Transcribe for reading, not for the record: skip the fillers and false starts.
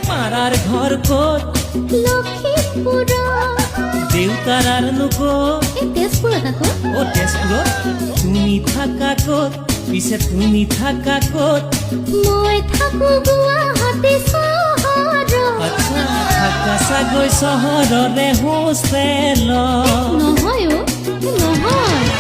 মাৰাৰ ঘৰ ক'ত লক্ষীপুৰত দেউতাৰ আৰনো ক'ত এই তেজপুৰত আকৌ অ তেজপুৰত তুমি থাকা ক'ত পিছে তুমি থাকা ক'ত মই থাকো গুৱাহাটী চহৰত আচ্ছা থাকা চাগৈ চহৰৰে হোষ্টেলত নহয় অ' নহয়